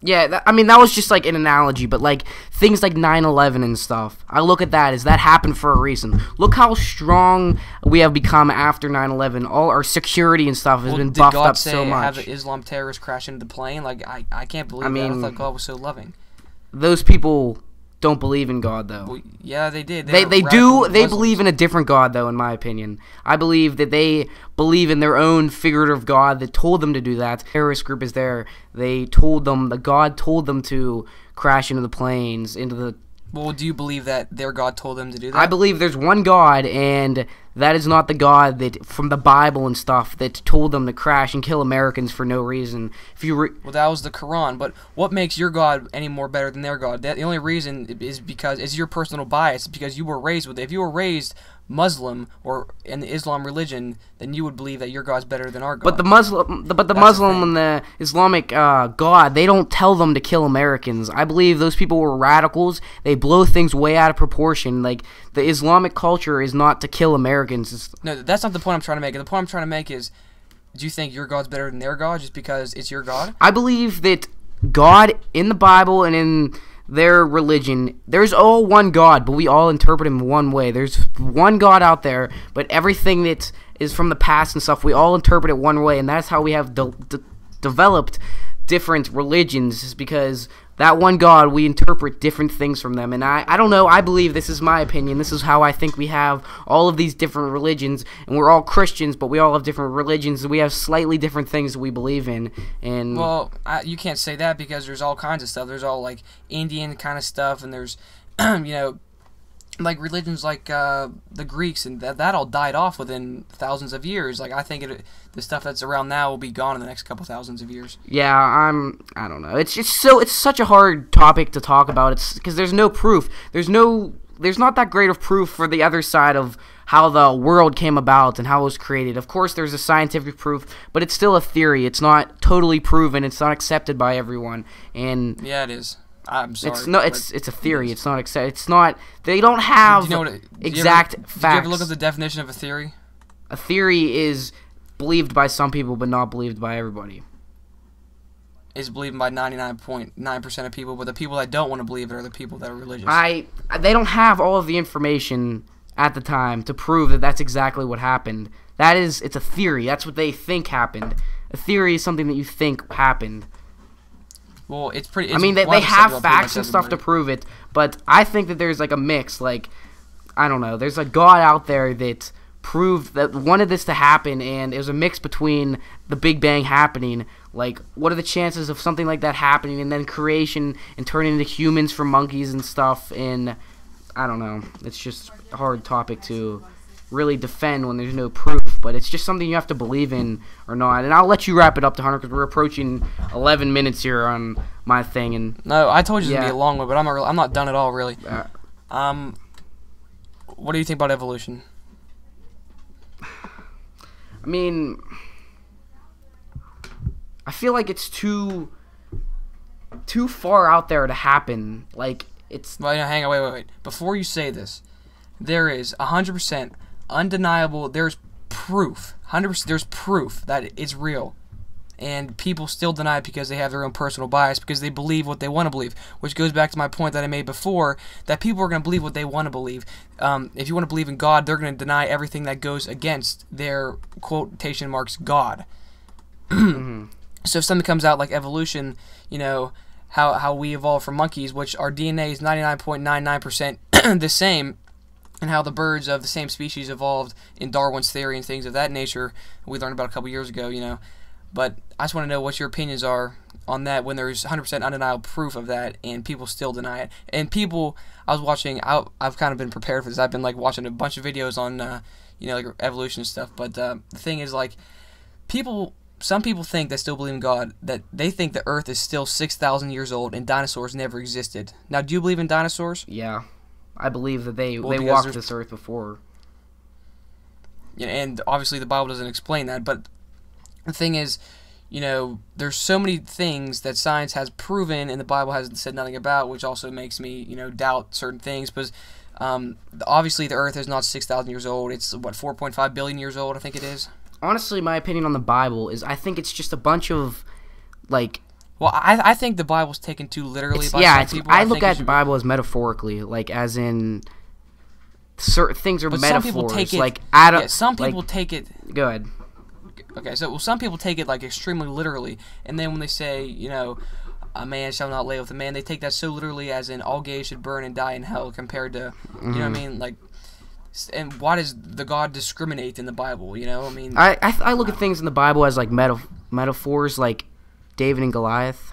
Yeah, I mean, that was just, like, an analogy, but, like, things like 9/11 and stuff, I look at that as that happened for a reason. Look how strong we have become after 9/11. All our security and stuff has been buffed up so much. Have an Islam terrorist crash into the plane? Like, I can't believe that. I thought God was so loving. Those people don't believe in God, though. Well, yeah, they did. They do. They believe in a different God, though, in my opinion. I believe that they believe in their own figurative God that told them to do that. The terrorist group is there. They told them, the God told them to crash into the planes, into the... Well, do you believe that their God told them to do that? I believe there's one God, and that is not the God that from the Bible and stuff that told them to crash and kill Americans for no reason. If you well, that was the Quran. But what makes your God any more better than their God? The only reason is because it's your personal bias. Because you were raised with it. If you were raised Muslim or in the Islam religion, then you would believe that your God's better than our God. But the Muslim and the Islamic God, they don't tell them to kill Americans. I believe those people were radicals. They blow things way out of proportion. Like, the Islamic culture is not to kill Americans. No, that's not the point I'm trying to make. The point I'm trying to make is, do you think your God's better than their God just because it's your God? I believe that God in the Bible and in their religion, there's all one God, but we all interpret him one way. There's one God out there, but everything that is from the past and stuff, we all interpret it one way, and that's how we have developed different religions, is because that one God, we interpret different things from them. And I don't know, I believe, this is my opinion, this is how I think we have all of these different religions, and we're all Christians, but we all have different religions, and we have slightly different things that we believe in. And well, you can't say that, because there's all kinds of stuff. There's all, like, Indian kind of stuff, and there's, you know, like religions like the Greeks, and that all died off within thousands of years. Like, I think the stuff that's around now will be gone in the next couple thousands of years. Yeah, I don't know. It's such a hard topic to talk about. It's because there's no proof. There's not that great of proof for the other side of how the world came about and how it was created. Of course, there's a scientific proof, but it's still a theory. It's not totally proven. It's not accepted by everyone. And yeah, it is. I'm sorry. It's a theory. It's not accept. It's not. They don't have exact facts. Did you ever look at the definition of a theory? A theory is believed by some people, but not believed by everybody. It's believed by 99.9% of people, but the people that don't want to believe it are the people that are religious. They don't have all of the information at the time to prove that that's exactly what happened. It's a theory. That's what they think happened. A theory is something that you think happened. Well, it's pretty... I mean, they have facts and stuff to prove it, but I think that there's, like, a mix. Like, I don't know. There's a God out there that proved that wanted this to happen, and it was a mix between the Big Bang happening. Like, what are the chances of something like that happening, and then creation and turning into humans from monkeys and stuff, and I don't know. It's just a hard topic to really defend when there's no proof, but it's just something you have to believe in or not. And I'll let you wrap it up, Hunter, because we're approaching 11 minutes here on my thing. And no, I told you it's gonna be a long one, but I'm not done at all, really. What do you think about evolution? I mean, I feel like it's too far out there to happen. Like, it's... Well, hang on, wait. Before you say this, there is 100% undeniable, there's proof, 100%, there's proof that it's real. And people still deny it because they have their own personal bias, because they believe what they want to believe, which goes back to my point that I made before, that people are going to believe what they want to believe. If you want to believe in God, they're going to deny everything that goes against their, quotation marks, God. So if something comes out like evolution, you know, how we evolved from monkeys, which our DNA is 99.99% the same, and how the birds of the same species evolved in Darwin's theory and things of that nature, we learned about a couple years ago, you know. But I just want to know what your opinions are on that when there's 100% undeniable proof of that and people still deny it. And people, I was watching, I've kind of been prepared for this. I've been like watching a bunch of videos on, you know, like evolution and stuff. But the thing is, like, some people think that still believe in God, that they think the Earth is still 6,000 years old and dinosaurs never existed. Now, do you believe in dinosaurs? Yeah. I believe that they walked this earth before. Yeah, and obviously the Bible doesn't explain that, but the thing is, you know, there's so many things that science has proven and the Bible hasn't said nothing about, which also makes me, you know, doubt certain things, because obviously the earth is not 6,000 years old. It's, what, 4.5 billion years old, I think it is? Honestly, my opinion on the Bible is I think it's just a bunch of, like... Well, I think the Bible's taken too literally by some people. I look at the Bible as metaphorically, like as in certain things are metaphors. Some people take it, like some people take it. Go ahead. Okay, so some people take it like extremely literally, and then when they say, a man shall not lay with a man, they take that so literally as in all gays should burn and die in hell, compared to, you know what I mean, like. And why does the God discriminate in the Bible? I mean, I look at things in the Bible as like metaphors, like David and Goliath.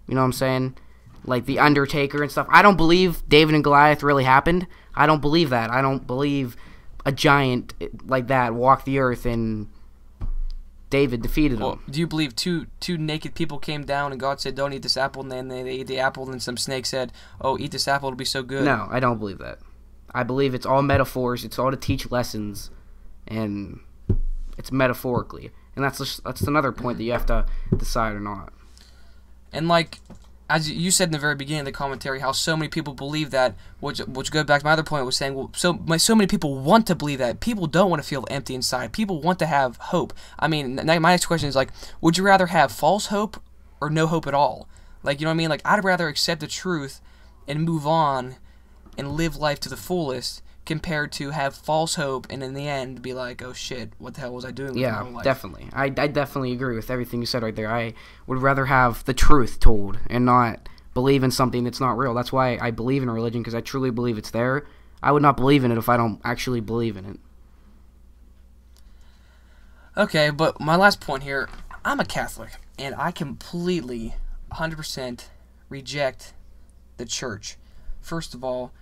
You know what I'm saying? Like the Undertaker and stuff. I don't believe David and Goliath really happened. I don't believe that. I don't believe a giant like that walked the earth and David defeated him. Do you believe two naked people came down and God said, "Don't eat this apple," and then they ate the apple, and some snake said, "Oh, eat this apple; it'll be so good"? No, I don't believe that. I believe it's all metaphors. It's all to teach lessons, and it's metaphorically. And that's another point that you have to decide or not. And like, as you said in the very beginning of the commentary, how so many people believe that, which goes back to my other point, was saying, well, so many people want to believe that. People don't want to feel empty inside. People want to have hope. I mean, my next question is like, would you rather have false hope or no hope at all? Like, you know what I mean? Like, I'd rather accept the truth and move on and live life to the fullest, compared to have false hope and in the end be like, oh shit, what the hell was I doing with my life? Definitely. I definitely agree with everything you said right there. I would rather have the truth told and not believe in something that's not real. That's why I believe in religion, because I truly believe it's there. I would not believe in it if I don't actually believe in it. Okay, but my last point here, I'm a Catholic, and I completely, 100% reject the church. First of all,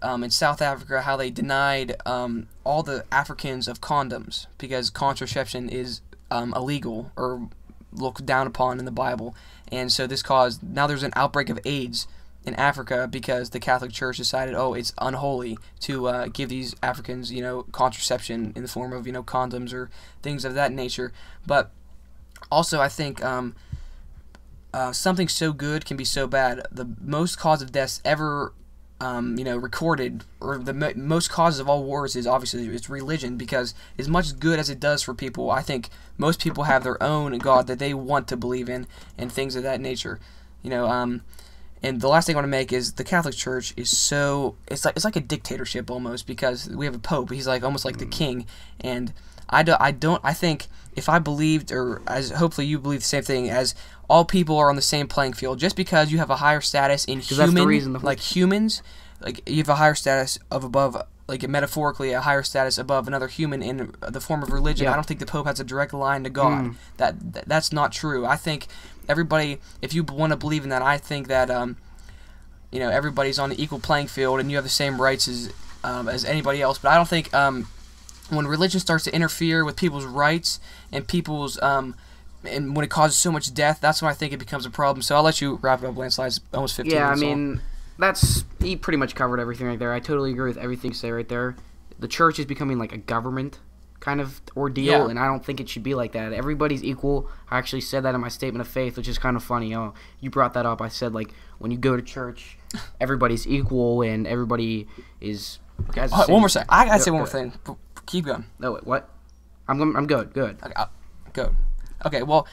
in South Africa, how they denied all the Africans of condoms because contraception is illegal or looked down upon in the Bible. And so this caused, now there's an outbreak of AIDS in Africa because the Catholic Church decided, oh, it's unholy to give these Africans, contraception in the form of, condoms or things of that nature. But also I think something so good can be so bad. The most cause of deaths ever recorded, or the most causes of all wars is obviously it's religion, because as much good as it does for people, I think most people have their own God that they want to believe in and things of that nature. And the last thing I want to make is the Catholic Church is so, it's like a dictatorship almost, because we have a pope. He's like almost like the king, and I think if I believed, or as hopefully you believe the same thing, as all people are on the same playing field, just because you have a higher status in humans, like you have a higher status of above, like metaphorically a higher status above another human in the form of religion. I don't think the Pope has a direct line to God. That's not true. I think everybody, if you want to believe in that, I think that everybody's on the equal playing field and you have the same rights as anybody else. But I don't think when religion starts to interfere with people's rights and people's and when it causes so much death, that's when I think it becomes a problem. So I'll let you wrap it up, Landslide. It's almost 15 minutes long. He pretty much covered everything right there. I totally agree with everything you say right there. The church is becoming like a government kind of ordeal, and I don't think it should be like that. Everybody's equal. I actually said that in my statement of faith, which is kind of funny. Oh, you brought that up. I said, like, when you go to church, everybody's equal and everybody is... one more second. I gotta say one more thing. Keep going. No, wait, what? I'm good. Good. Okay, go. Okay, well,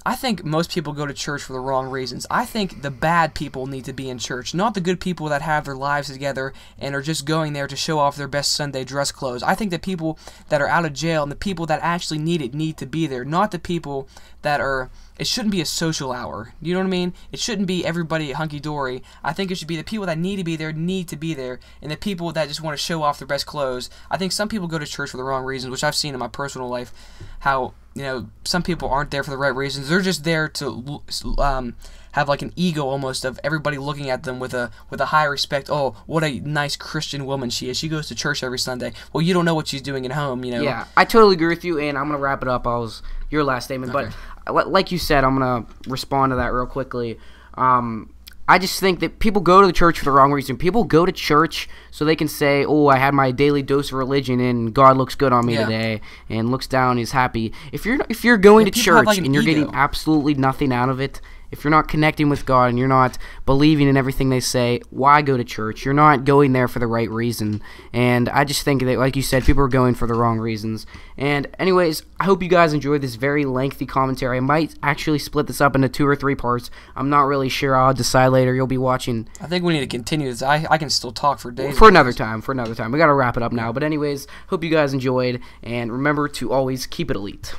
I think most people go to church for the wrong reasons. I think the bad people need to be in church, not the good people that have their lives together and are just going there to show off their best Sunday dress clothes. I think the people that are out of jail and the people that actually need it need to be there, not the people that are... It shouldn't be a social hour. You know what I mean? It shouldn't be everybody hunky-dory. I think it should be the people that need to be there, and the people that just want to show off their best clothes. I think some people go to church for the wrong reasons, which I've seen in my personal life, how, some people aren't there for the right reasons. They're just there to have like an ego almost of everybody looking at them with a high respect. Oh, what a nice Christian woman she is. She goes to church every Sunday. Well, you don't know what she's doing at home, Yeah, I totally agree with you, and I'm going to wrap it up. Your last statement, okay. But like you said, I'm going to respond to that real quickly. I just think that people go to the church for the wrong reason. People go to church so they can say, oh, I had my daily dose of religion and God looks good on me today and looks down, is happy. If you're going to church and you're getting absolutely nothing out of it If you're not connecting with God and you're not believing in everything they say, why go to church? You're not going there for the right reason. And I just think that, like you said, people are going for the wrong reasons. And anyways, I hope you guys enjoyed this very lengthy commentary. I might actually split this up into 2 or 3 parts. I'm not really sure. I'll decide later. You'll be watching. I think we need to continue this. I can still talk for days. For another time. We got to wrap it up now. But anyways, hope you guys enjoyed. And remember to always keep it elite.